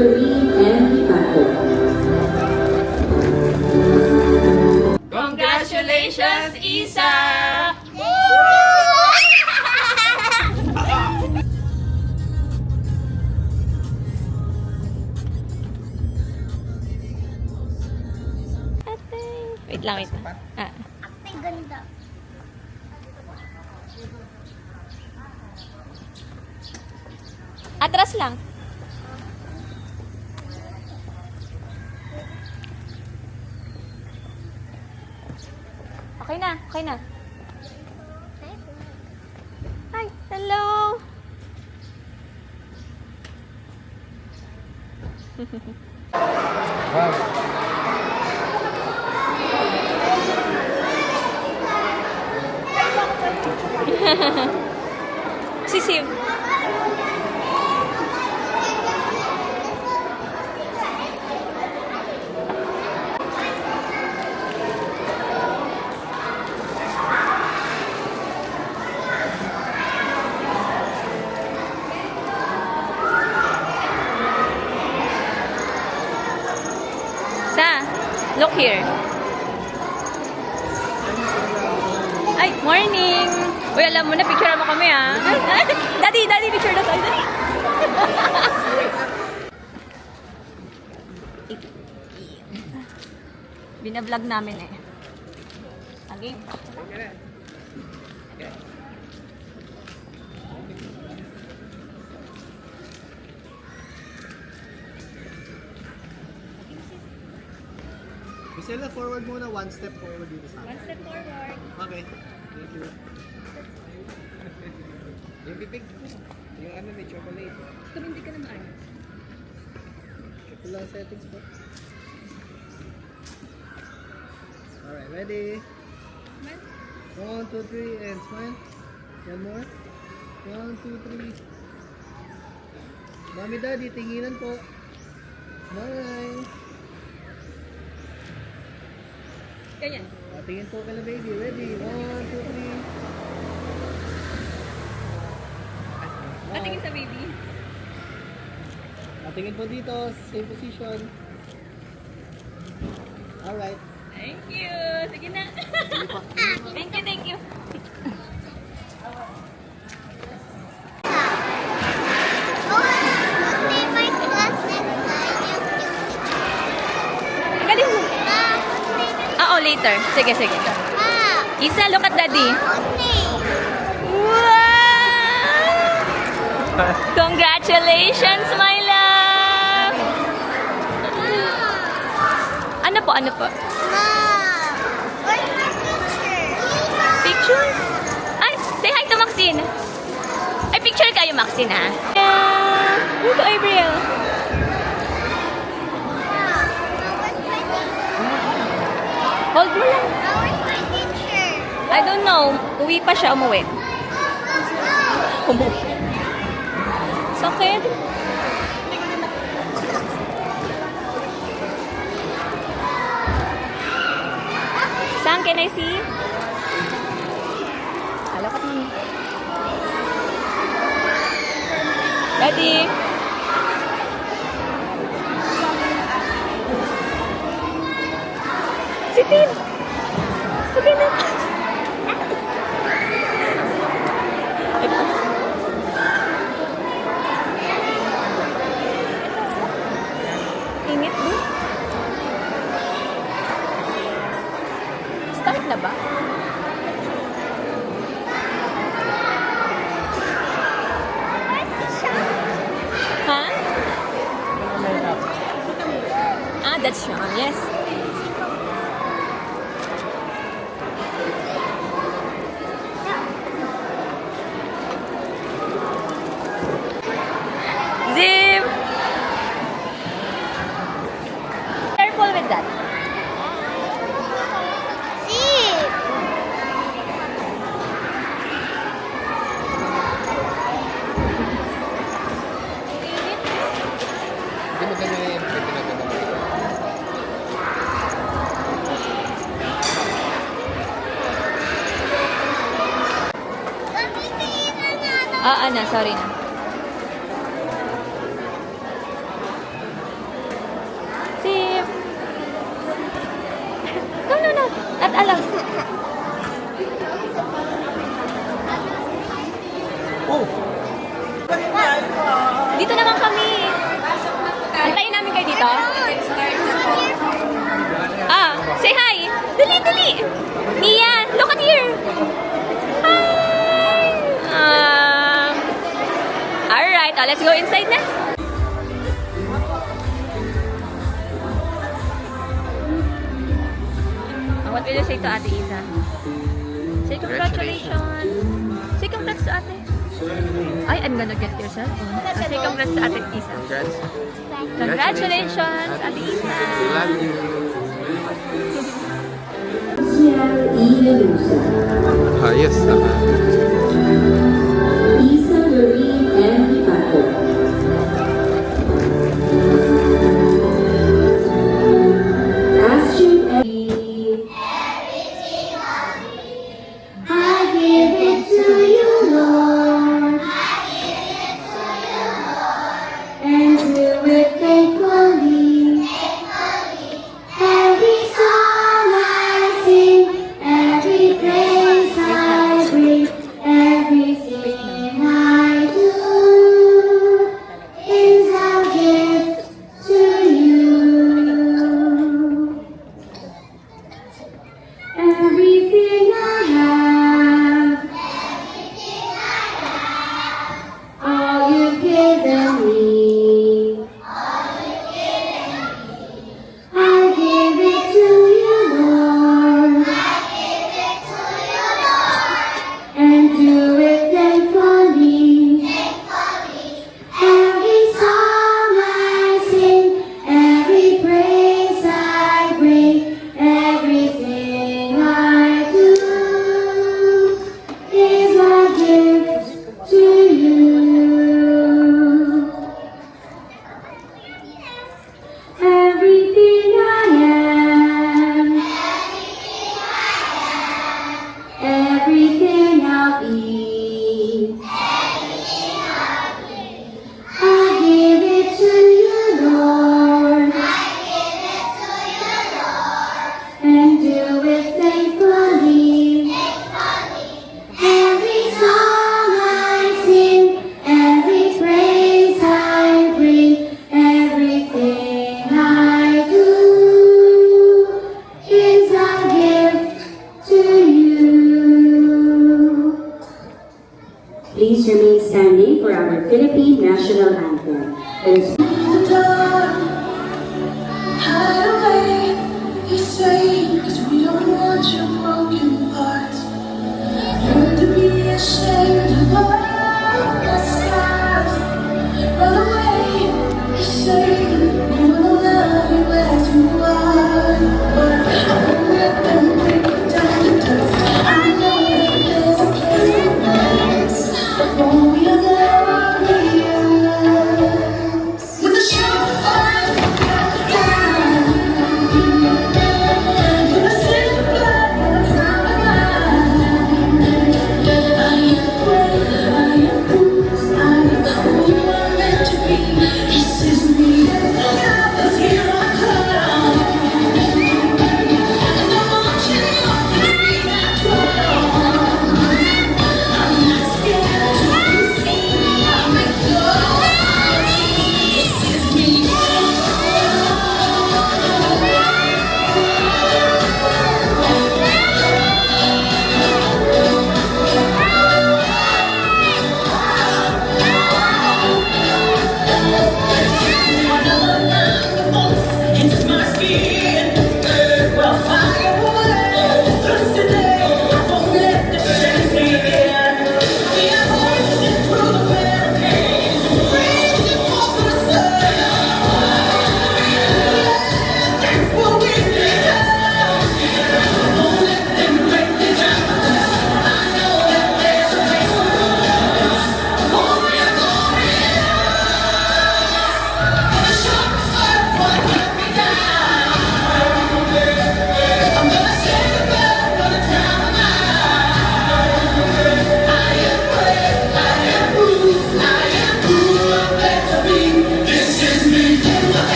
Serene and Paco. Congratulations, Isa! Wait lang, wait lang. Ate, ganda. Atras lang. Okay na, okay na. Hi, hello. Sisim. Look here. Ay, morning! Uy, alam mo na, picture mo kami, ha? Daddy, picture na tayo. Daddy. Binablog namin, eh. Okay. Priscilla, forward muna. One step forward dito sa akin. One step forward. Okay. Thank you. Yung bibig. Yung ano, may chocolate. Kung hindi ka na maayos. Ito lang settings po. Alright, ready? 1, 2, 3, and smile. One more. 1, 2, 3. Mommy, daddy, tinginan po. Smile. Ganyan. Tingin po ka na, baby. Ready? 1, 2, 3. Patingin sa baby. Tingin po dito. Same position. Alright. Thank you. Sige na. Thank you. Galing mo. Oo, later. Sige. Isa, look at daddy. Wow! Congratulations, my love! Ano po? Picture? Ay, say hi to Maxine. Ay, picture kayo, Maxine, ha? Yeah! Look, Gabriel. Hold mo lang. I don't know. Uwi pa siya, umuwi. Sakit. Saan? Can I see? Look at me. Daddy. Sitin. Sitin na. Init ba? Start na ba? Ha? Ah, that's Sean, yes. Zip! Careful with that. Hindi mo ganyan yung pinagagawa. Ah, sorry na. Alam. Oh! Dito naman kami. Antayin namin kayo dito. Ah, say hi. Dali, dali. Mia, look at here. Hi. Alright, let's go inside na. What will you say to Ate Isa? Say congratulations. Say congrats to Ate. Ay, I'm gonna get your cell phone. Say congrats to Ate Isa. Congrats. Congratulations, Ate Isa. Love you. Michelle Iyalusa, Yes. Isa Lorraine M. Paco, Astrid M. I give it to you, Lord, and do it faithfully. Every song I sing, every praise I bring, everything I do is a gift to you. Everything I have, all you've given me. I give it to you, Lord, and do it thankfully. Every song I sing, every praise I bring, everything I do is a gift to you. Everything I am, everything I'll be, I give it to you, Lord, and do it thankfully. Every song I sing, every praise I bring, everything I do is a gift to you. Please remain standing for our Philippine national anthem. Hide away, you say, 'cause we don't want your broken parts. Learn to be ashamed of all the scars. Run away, you say, we will love you as you are. But I won't let them break you down to dust. I know that there's a place for us. Before we are glorious. With the show down.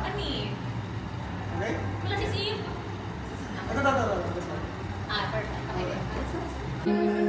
Ani? Wala si Steve. Ah, perfect. Okay.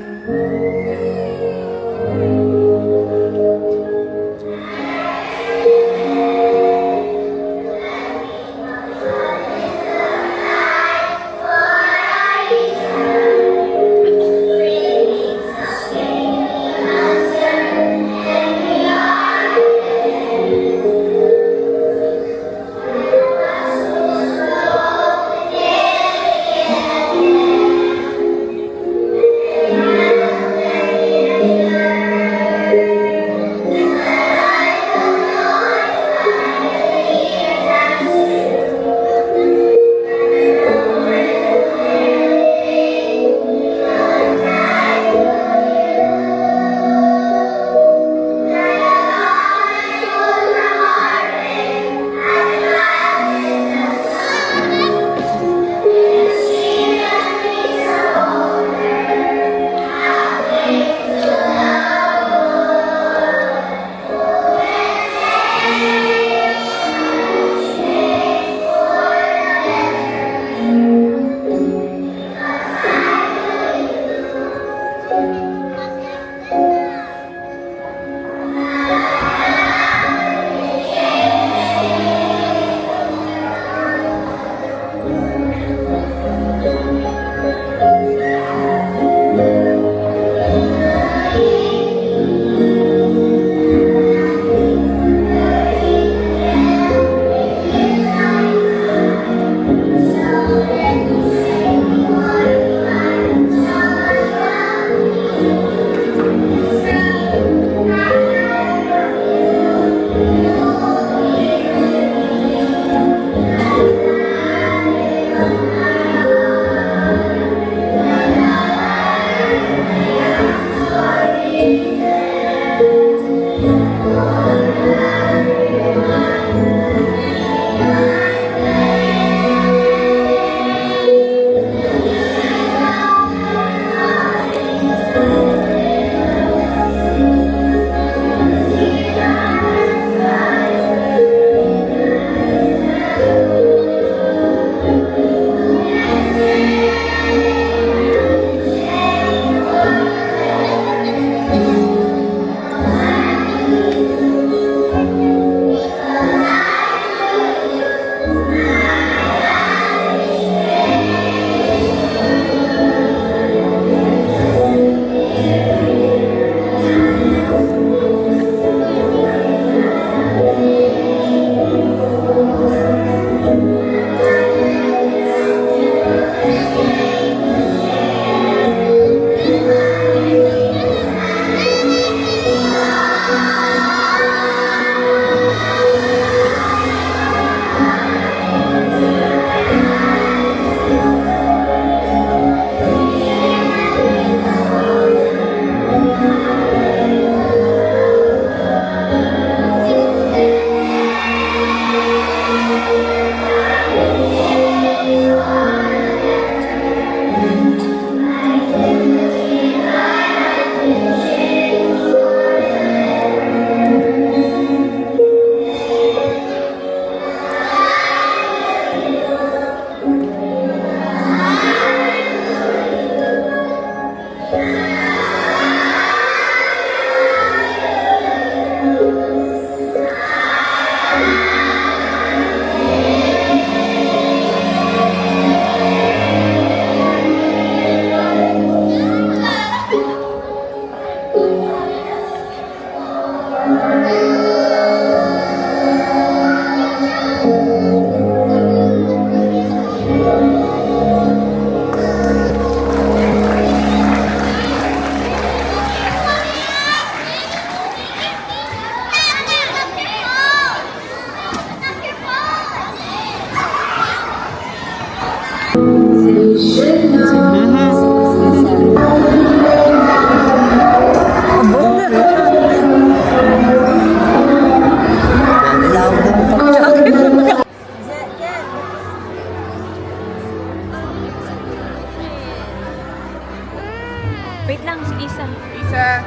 Wait lang, si Isa. Isa!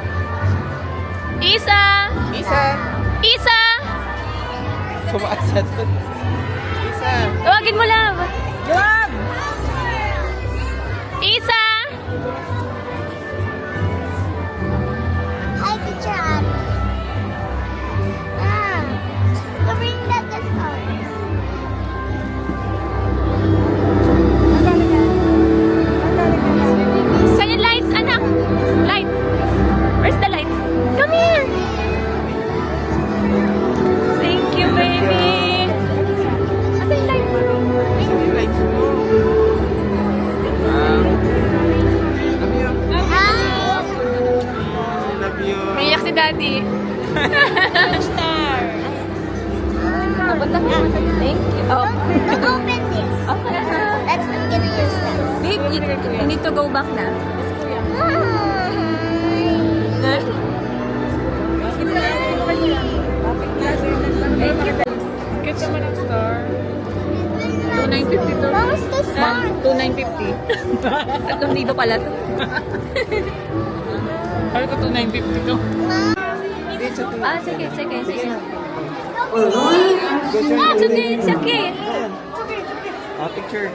Isa! Isa! Isa! Tumaasa doon. Isa! Tawagin mo lang. Love! Isa! Hi, teacher. Bring back the stars. Saan yung lights, anak? Lights. Where's the lights? Come here. Thank you, baby. Asan yung lights? Love you. Naiyak si daddy. Star. Thank you. Oh. Open this. Okay. Let's gonna use that. Babe, you need to go back na. Thank you. Get naman ang star. 2,950 to. Where's the star? 2,950. 3,000 pala to. Ano ko 2,950 to? Ah, sige, sige, sige. Alright. Ah, it's okay, it's okay. Picture.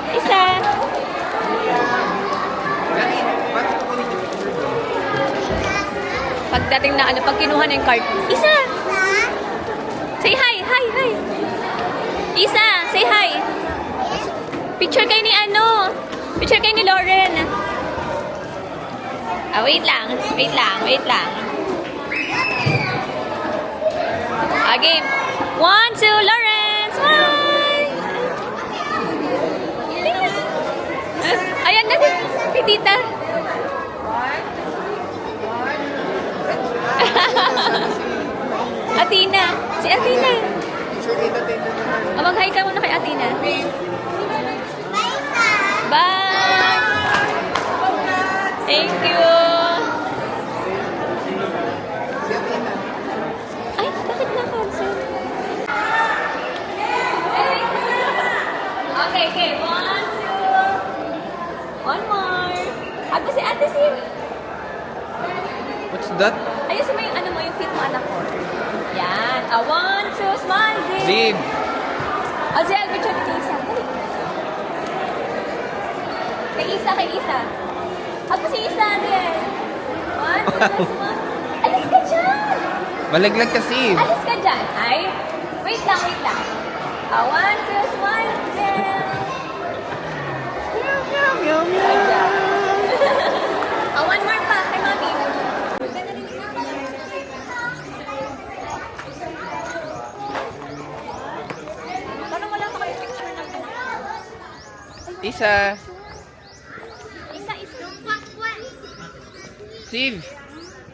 Isa. Pagdating na ano, pag kinuha na yung card. Isa! Say hi, hi, hi. Isa, say hi. Picture kayo ni ano. Picture kayo ni Lauren. Ah, wait lang. Wait lang, wait lang. Okay. 1, 2, Lauren. Smile! Ayan na si Tita. Athena. Si Athena. Mag-hi ka muna kay Athena. Bye! Thank you! Ay, bakit na-cancel? Okay, okay. 1, 2. One more. Ako si Ate Sim. What's that? Ayusin mo yung ano mo, yung fit mo anak ko. Yan. 1, 2, smile, Zim. Zib! Azel, picture ni Isa. Dali. Kay Isa, kay Isa. Ako si Isa, Azel. 1, 2, smile. Alis ka dyan! Malaglag kasi. Alis ka dyan. Ay, wait lang, wait lang. 1, 2, smile, Azel. Ayan. One more pa, kay Mami. Parang wala pa kayo picture ng Isa! Isa, isa. Siv!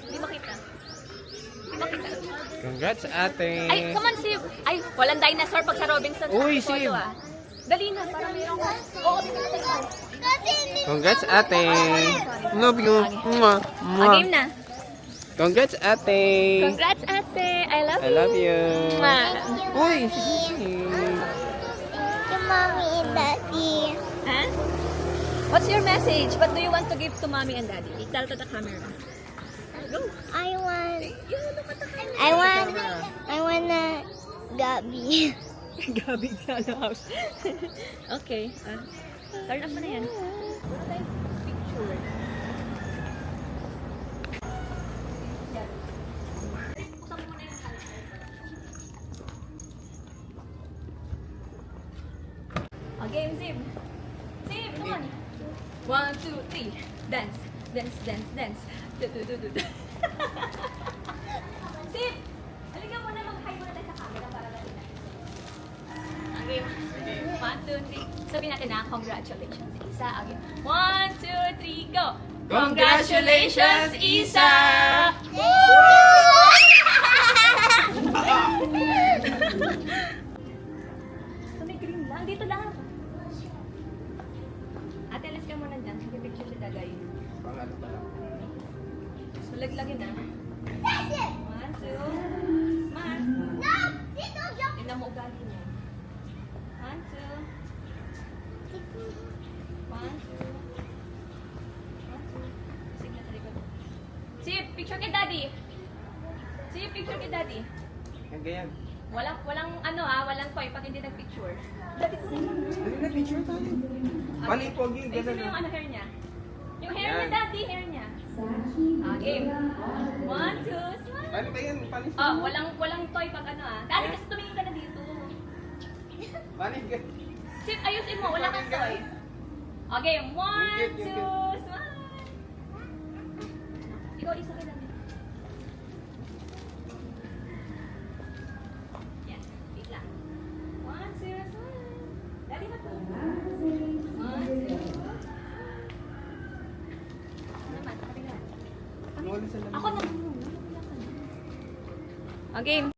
Hindi makita. Hindi makita. Congrats, ate! Ay, come on, Sib. Ay, walang dinosaur pag sa Robinson. Uy, Photo, Sib. ah. Dali na, parang mayroong... Oo, bibigyan ko. Congrats, ate! Love you! Mwah! Ah, game na. Congrats, ate! Congrats, ate. I love I you. love you! Mwah. Uy! To mommy and daddy. Huh? What's your message? What do you want to give to mommy and daddy? Tell to the camera. Go. I want Look at the camera. I wanna Gabi. Gabi sa house. Okay. Turn off mo na yan. Picture. Okay, Zim. Zim, come on. 1, 2, 3. Dance. Dance, dance, dance. Do, do, do, do, do. Zim! Halika muna, mag-hi muna tayo sa camera para makita. Okay. 1, 2, 3. Sabihin natin na, congratulations, Isa. Okay. 1, 2, 3, go! Congratulations, Isa! So, may green lang. Dito lang. Ate, alis ka muna dyan. Sige, picture si Dagay. So, laglagin na. 1, 2, smile. Tingnan mo ugali niya. 1, 2. 1, 2. Sige, sa likod. Chip, picture kay Daddy. Chip, picture kay Daddy. Ganyan. Walang walang toy pag hindi nag-picture. Dali na, picture tayo. Mali, pogi. Ayusin mo Ganun. yung hair niya. Yung hair Yan. niya, Daddy, hair niya. Game. 1, 2, smile. Paano ba yan? Paano siya? Oh, walang toy pag Daddy, kasi tumingin ka na dito. Paano yan? Chip, ayusin mo, wala kang toy. Okay, 1, 2, Yung cute. smile. Ikaw, isa ka lang. Yan, wait lang. 1, 2, smile. Daddy na po. 1, 2. Naman, kapila. Wala sa lamig. Ako na. Okay.